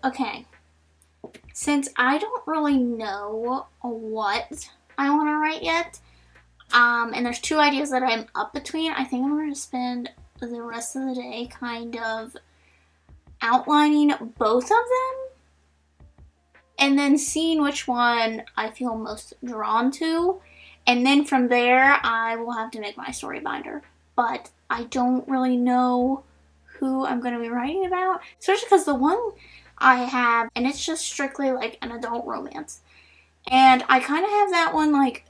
Okay. Since I don't really know what I want to write yet, and there's two ideas that I'm up between, I think I'm going to spend the rest of the day kind of outlining both of them and then seeing which one I feel most drawn to. And then from there, I will have to make my story binder. But I don't really know who I'm going to be writing about, especially because the one I have, and it's just strictly like an adult romance. And I kind of have that one like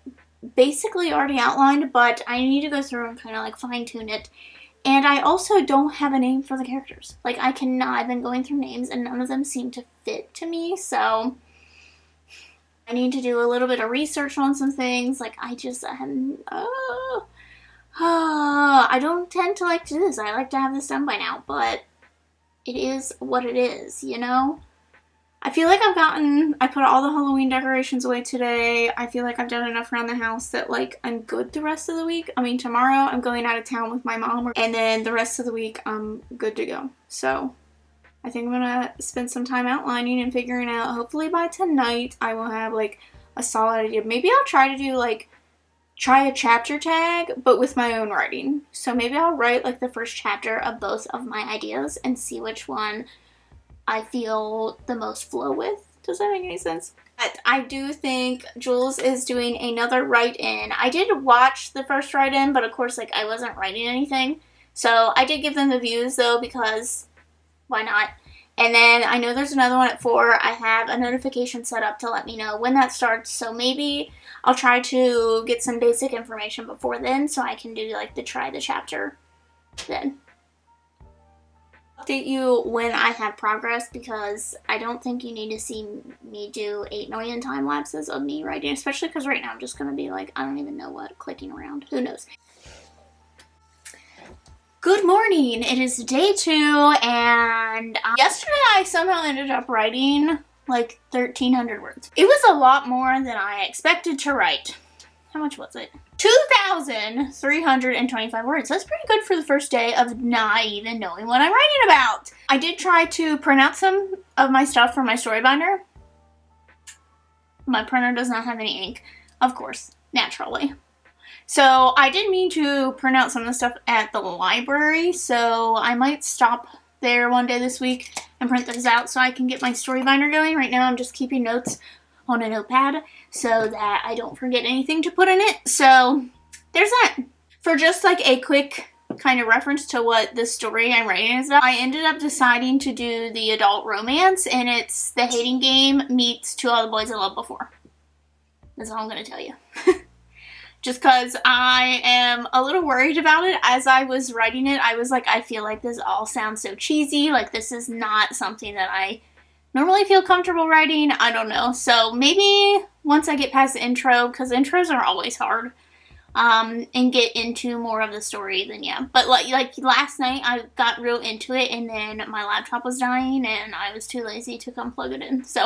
basically already outlined, but I need to go through and kind of like fine tune it. And I also don't have a name for the characters. Like I've been going through names and none of them seem to fit to me, so I need to do a little bit of research on some things. Like I don't tend to like to do this. I like to have this done by now, but it is what it is, you know? I feel like I put all the Halloween decorations away today. I feel like I've done enough around the house that like I'm good the rest of the week. I mean, tomorrow I'm going out of town with my mom, and then the rest of the week I'm good to go. So I think I'm gonna spend some time outlining and figuring out. Hopefully by tonight I will have like a solid idea. Maybe I'll try to do like try a chapter tag, but with my own writing. So maybe I'll write like the first chapter of both of my ideas and see which one I feel the most flow with. Does that make any sense? But I do think Jules is doing another write-in. I did watch the first write-in, but of course like I wasn't writing anything. So I did give them the views though, because why not? And then I know there's another one at 4. I have a notification set up to let me know when that starts. So maybe I'll try to get some basic information before then so I can do like try the chapter then. Update you when I have progress, because I don't think you need to see me do 8 million time lapses of me writing, especially because right now I'm just going to be like, I don't even know what, clicking around. Who knows? Good morning. It is day 2, and yesterday I somehow ended up writing like 1,300 words. It was a lot more than I expected to write. How much was it? 2,325 words. That's pretty good for the first day of not even knowing what I'm writing about. I did try to print out some of my stuff for my story binder. My printer does not have any ink, of course, naturally. So I did mean to print out some of the stuff at the library, so I might stop there one day this week and print those out so I can get my story binder going. Right now I'm just keeping notes on a notepad so that I don't forget anything to put in it. So there's that. For just like a quick kind of reference to what the story I'm writing is about, I ended up deciding to do the adult romance, and it's The Hating Game meets To All the Boys I Loved Before. That's all I'm going to tell you. Just because I am a little worried about it. As I was writing it, I was like, I feel like this all sounds so cheesy. Like this is not something that I normally feel comfortable writing. I don't know. So maybe once I get past the intro, because intros are always hard, and get into more of the story, then yeah. But like last night, I got real into it, and then my laptop was dying, and I was too lazy to come plug it in. So,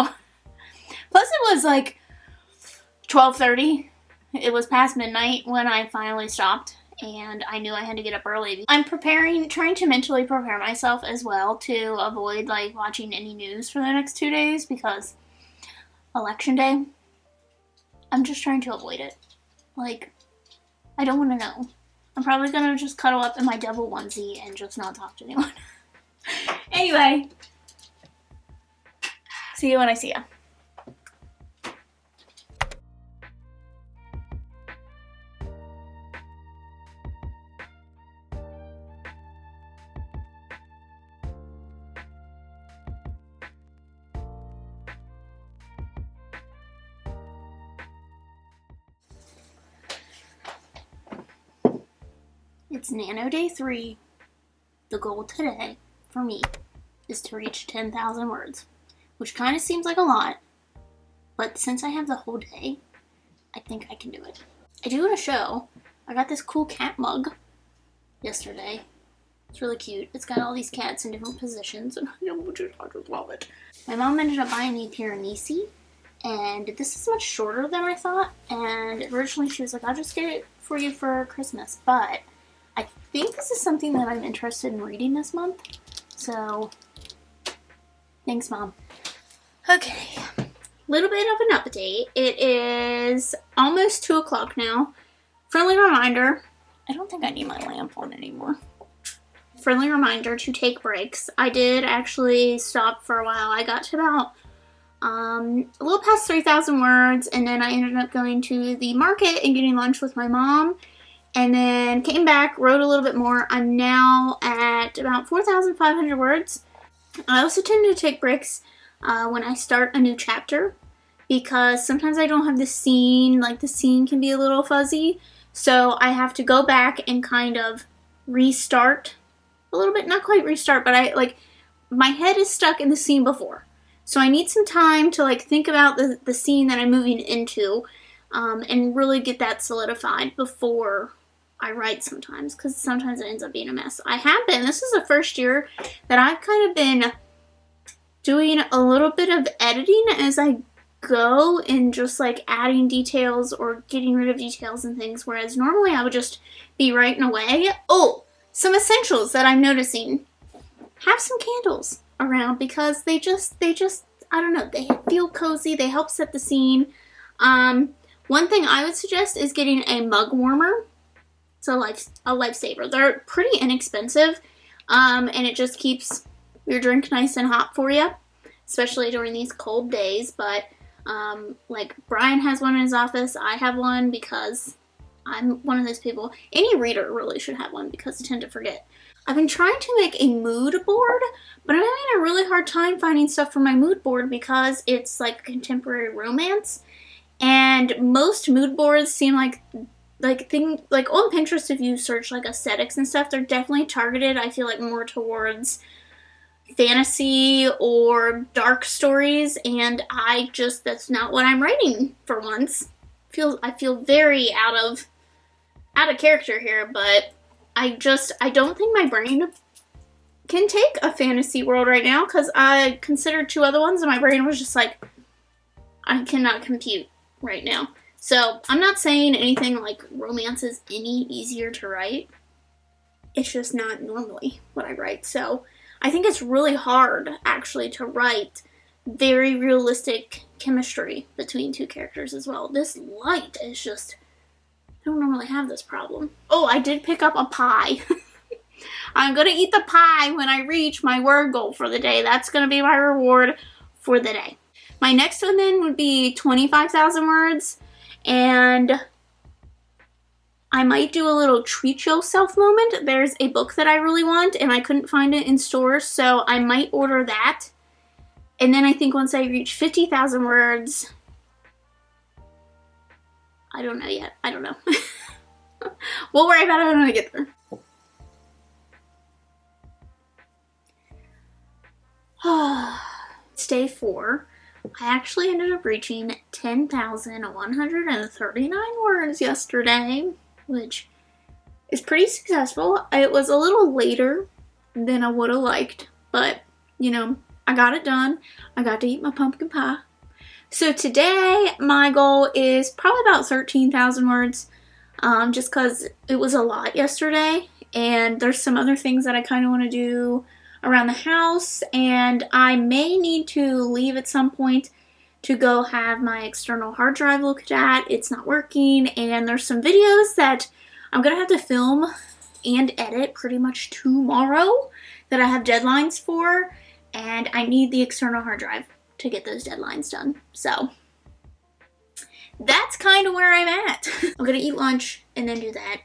plus it was like 12:30. It was past midnight when I finally stopped, and I knew I had to get up early. I'm trying to mentally prepare myself as well to avoid like watching any news for the next 2 days, because election day, I'm just trying to avoid it. Like, I don't want to know. I'm probably going to just cuddle up in my devil onesie and just not talk to anyone. Anyway, see you when I see ya. It's Nano Day 3. The goal today, for me, is to reach 10,000 words, which kind of seems like a lot, but since I have the whole day, I think I can do it. I do want to show, I got this cool cat mug yesterday. It's really cute. It's got all these cats in different positions, and I just love it. My mom ended up buying me a Piranesi, and this is much shorter than I thought, and originally she was like, I'll just get it for you for Christmas, but I think this is something that I'm interested in reading this month, so Thanks, Mom. Okay, little bit of an update. It is almost 2 o'clock now. Friendly reminder, I don't think I need my lamp on anymore. Friendly reminder to take breaks. I did actually stop for a while. I got to about a little past 3,000 words, and then I ended up going to the market and getting lunch with my mom, and then came back, wrote a little bit more. I'm now at about 4,500 words. I also tend to take breaks when I start a new chapter, because sometimes I don't have the scene, like the scene can be a little fuzzy, so I have to go back and kind of restart a little bit, not quite restart, but my head is stuck in the scene before. So I need some time to like think about the scene that I'm moving into, and really get that solidified before I write sometimes, because sometimes it ends up being a mess. This is the first year that I've kind of been doing a little bit of editing as I go, and just like adding details or getting rid of details and things, whereas normally I would just be writing away. Oh, some essentials that I'm noticing. Have some candles around, because they just I don't know, they feel cozy, they help set the scene. One thing I would suggest is getting a mug warmer. It's a lifesaver. They're pretty inexpensive, and it just keeps your drink nice and hot for you, especially during these cold days. But like Brian has one in his office. I have one because I'm one of those people. Any reader really should have one, because I tend to forget. I've been trying to make a mood board, but I'm having a really hard time finding stuff for my mood board, because it's like contemporary romance, and most mood boards seem like on Pinterest, if you search like aesthetics and stuff, they're definitely targeted, I feel like, more towards fantasy or dark stories, and that's not what I'm writing for once. I feel very out of character here, but I don't think my brain can take a fantasy world right now, because I considered 2 other ones and my brain was just like, I cannot compute right now. So I'm not saying anything like romance is any easier to write. It's just not normally what I write. So I think it's really hard actually to write very realistic chemistry between 2 characters as well. This light is just, I don't normally have this problem. Oh, I did pick up a pie. I'm going to eat the pie when I reach my word goal for the day. That's going to be my reward for the day. My next one then would be 25,000 words. And I might do a little treat yourself moment. There's a book that I really want, and I couldn't find it in stores, so I might order that. And then I think once I reach 50,000 words, I don't know yet. I don't know. We'll worry about it when I get there. It's day 4. I actually ended up reaching 10,139 words yesterday, which is pretty successful. It was a little later than I would have liked, but, you know, I got it done. I got to eat my pumpkin pie. So today, my goal is probably about 13,000 words, just because it was a lot yesterday, and there's some other things that I kind of want to do around the house, and I may need to leave at some point to go have my external hard drive looked at. It's not working, and there's some videos that I'm gonna have to film and edit pretty much tomorrow that I have deadlines for, and I need the external hard drive to get those deadlines done. So that's kind of where I'm at. I'm gonna eat lunch and then do that,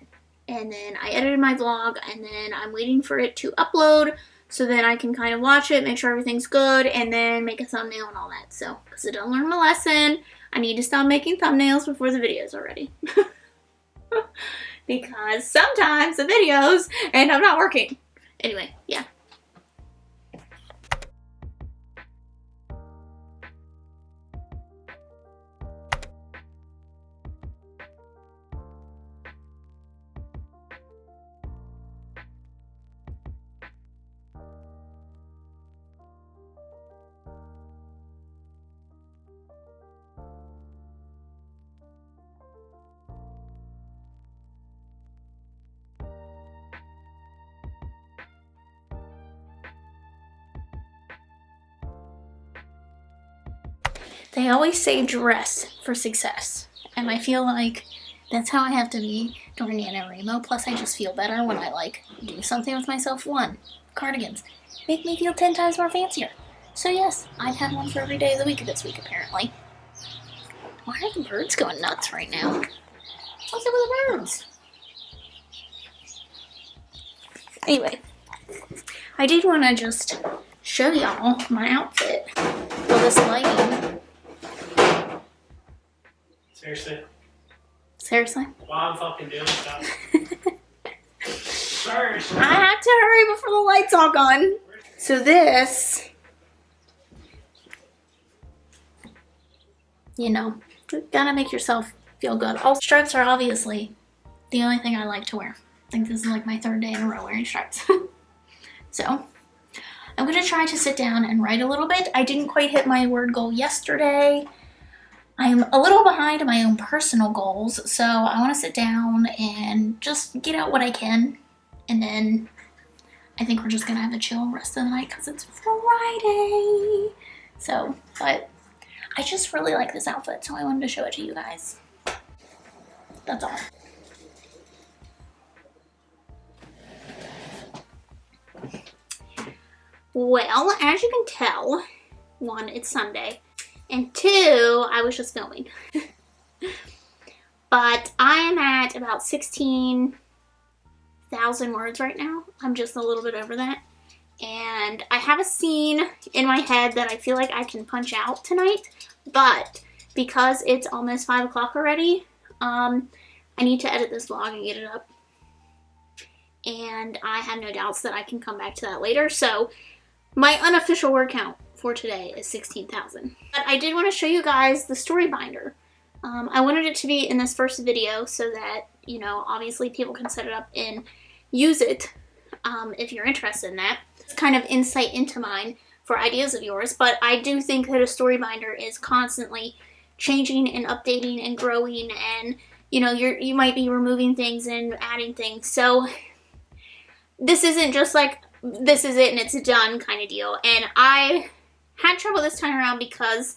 and then I edited my vlog, and then I'm waiting for it to upload so then I can kind of watch it, make sure everything's good, and then make a thumbnail and all that. So, because I don't learn my lesson, I need to stop making thumbnails before the videos are ready. Because sometimes the videos end up not working. Anyway, yeah. They always say dress for success, and I feel like that's how I have to be during NaNoWriMo. Plus, I just feel better when I, like, do something with myself. 1, cardigans make me feel 10 times more fancier. So yes, I've had one for every day of the week this week, apparently. Why are the birds going nuts right now? What's up with the birds? Anyway, I did want to just show y'all my outfit. Well, this lighting. Seriously? Seriously? While I'm fucking doing stuff. Seriously. I have to hurry before the lights all gone. So this, you know, gotta make yourself feel good. All stripes are obviously the only thing I like to wear. I think this is like my 3rd day in a row wearing stripes. So I'm gonna try to sit down and write a little bit. I didn't quite hit my word goal yesterday. I'm a little behind in my own personal goals, so I want to sit down and just get out what I can, and then I think we're just gonna have a chill rest of the night because it's Friday. So, but I just really like this outfit, so I wanted to show it to you guys. That's all. Well, as you can tell, 1, it's Sunday, and 2, I was just filming. But I am at about 16,000 words right now. I'm just a little bit over that. And I have a scene in my head that I feel like I can punch out tonight, but because it's almost 5 o'clock already, I need to edit this vlog and get it up. And I have no doubts that I can come back to that later. So my unofficial word count for today is 16,000. But I did want to show you guys the story binder. I wanted it to be in this first video so that, you know, obviously people can set it up and use it if you're interested in that. It's kind of insight into mine for ideas of yours, but I do think that a story binder is constantly changing and updating and growing, and, you know, you might be removing things and adding things. So this isn't just like, this is it and it's done kind of deal. And I had trouble this time around because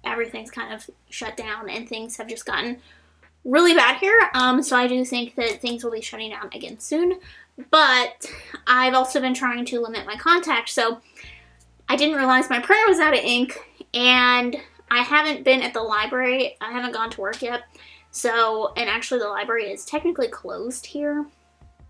everything's kind of shut down and things have just gotten really bad here. So I do think that things will be shutting down again soon. But I've also been trying to limit my contacts. So I didn't realize my printer was out of ink, and I haven't been at the library. I haven't gone to work yet. So, and actually the library is technically closed here.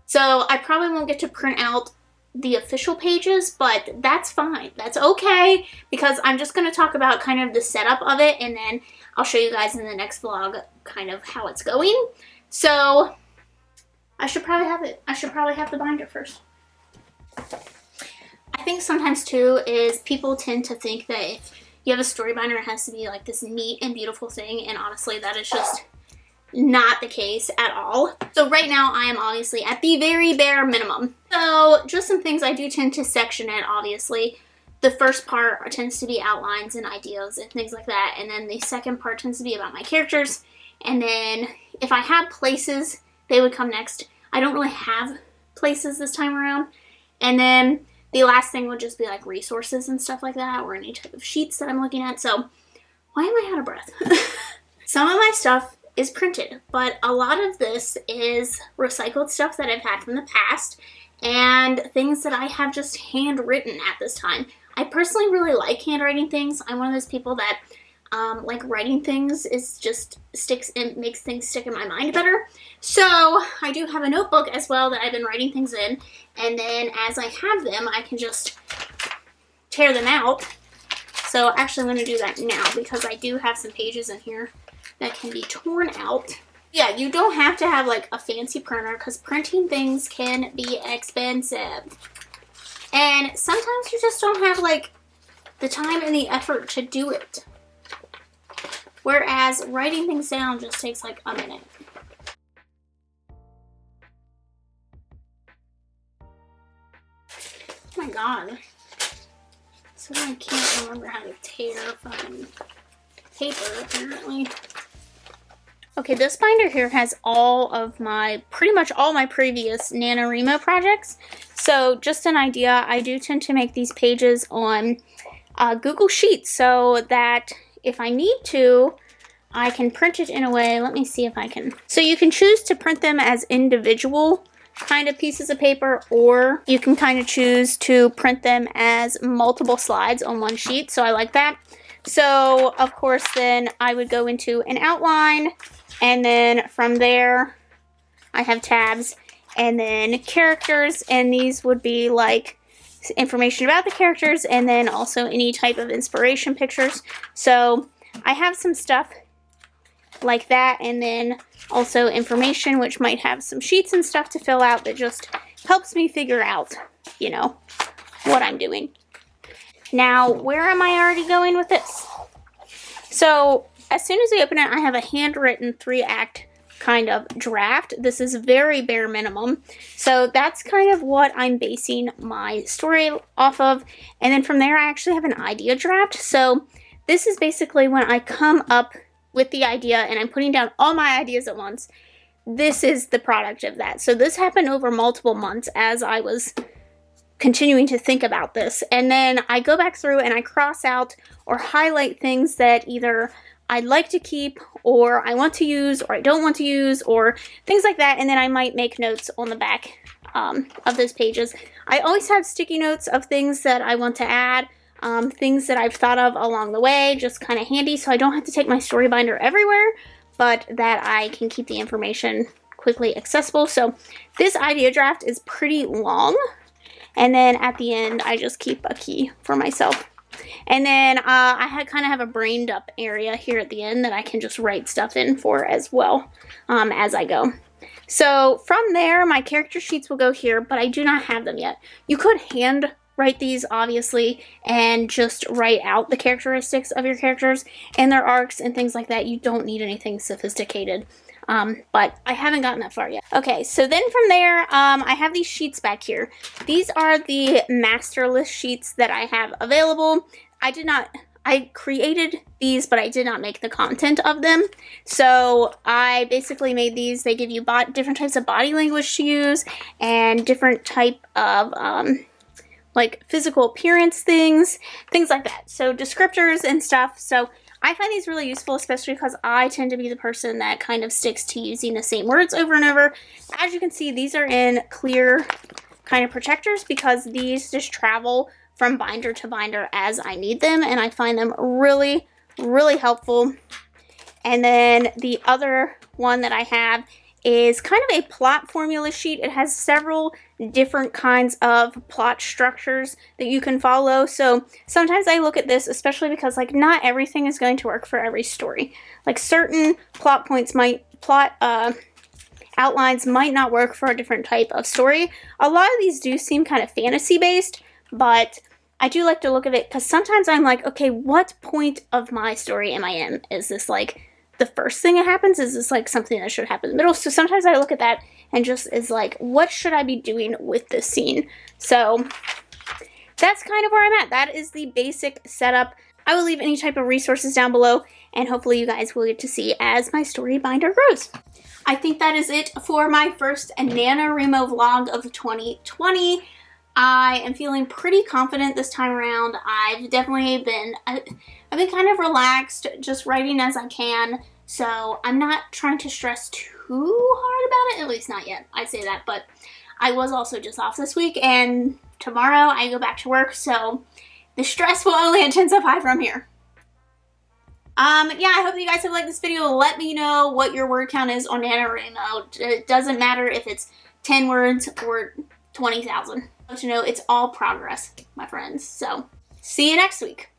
So I probably won't get to print out the official pages, but that's fine. That's okay, because I'm just going to talk about kind of the setup of it, and then I'll show you guys in the next vlog kind of how it's going. So I should probably have it. I should probably have the binder first. I think sometimes too is people tend to think that if you have a story binder, it has to be like this neat and beautiful thing, and honestly that is just not the case at all. So right now I am obviously at the very bare minimum. So just some things I do tend to section it, obviously. The first part tends to be outlines and ideas and things like that, and then the second part tends to be about my characters, and then if I have places, they would come next. I don't really have places this time around. And then the last thing would just be like resources and stuff like that, or any type of sheets that I'm looking at. So why am I out of breath? Some of my stuff is printed, but a lot of this is recycled stuff that I've had from the past and things that I have just handwritten at this time. I personally really like handwriting things. I'm one of those people that like writing things is just sticks and makes things stick in my mind better. So I do have a notebook as well that I've been writing things in, and then as I have them I can just tear them out. So actually I'm going to do that now because I do have some pages in here that can be torn out. Yeah, you don't have to have like a fancy printer because printing things can be expensive. And sometimes you just don't have like the time and the effort to do it. Whereas writing things down just takes like a minute. Oh my god. So I can't remember how to tear fucking paper apparently. Okay, this binder here has all of my, pretty much all my previous NaNoWriMo projects. So just an idea, I do tend to make these pages on Google Sheets so that if I need to, I can print it in a way. Let me see if I can. So you can choose to print them as individual kind of pieces of paper, or you can kind of choose to print them as multiple slides on one sheet. So I like that. So of course then I would go into an outline, and then from there I have tabs and then characters, and these would be like information about the characters and then also any type of inspiration pictures. So I have some stuff like that, and then also information, which might have some sheets and stuff to fill out that just helps me figure out, you know, what I'm doing. Now, where am I already going with this? So as soon as I open it, I have a handwritten 3-act kind of draft. This is very bare minimum. So that's kind of what I'm basing my story off of. And then from there, I actually have an idea draft. So this is basically when I come up with the idea and I'm putting down all my ideas at once. This is the product of that. So this happened over multiple months as I was continuing to think about this. And then I go back through and I cross out or highlight things that either I'd like to keep, or I want to use, or I don't want to use, or things like that. And then I might make notes on the back of those pages. I always have sticky notes of things that I want to add, things that I've thought of along the way, just kind of handy so I don't have to take my story binder everywhere, but that I can keep the information quickly accessible. So this idea draft is pretty long, and then at the end I just keep a key for myself. And then I kind of have a brained up area here at the end that I can just write stuff in for as well as I go. So from there, my character sheets will go here, but I do not have them yet. You could hand write these, obviously, and just write out the characteristics of your characters and their arcs and things like that. You don't need anything sophisticated, but I haven't gotten that far yet. Okay, so then from there, I have these sheets back here. These are the master list sheets that I have available. I created these, but I did not make the content of them. So I basically made these. They give you different types of body language to use and different type of like physical appearance things like that. So descriptors and stuff. So I find these really useful, especially because I tend to be the person that kind of sticks to using the same words over and over. As you can see, these are in clear kind of protectors because these just travel from binder to binder as I need them, and I find them really, really helpful. And then the other one that I have is kind of a plot formula sheet. It has several different kinds of plot structures that you can follow. So sometimes I look at this, especially because like not everything is going to work for every story. Like certain plot outlines might not work for a different type of story. A lot of these do seem kind of fantasy based, but I do like to look at it because sometimes I'm like, okay, what point of my story am I in? Is this like the first thing that happens? Is this like something that should happen in the middle? So sometimes I look at that and just is like, what should I be doing with this scene? So that's kind of where I'm at. That is the basic setup. I will leave any type of resources down below, and hopefully you guys will get to see as my story binder grows. I think that is it for my first NaNoWriMo vlog of 2020. I am feeling pretty confident this time around. I've definitely been, I've been kind of relaxed, just writing as I can. So I'm not trying to stress too hard about it, at least not yet. I say that, but I was also just off this week, and tomorrow I go back to work, so the stress will only intensify from here. Yeah, I hope you guys have liked this video. Let me know what your word count is on NaNoWriMo. It doesn't matter if it's 10 words or 20,000. To know it's all progress, my friends. So see you next week.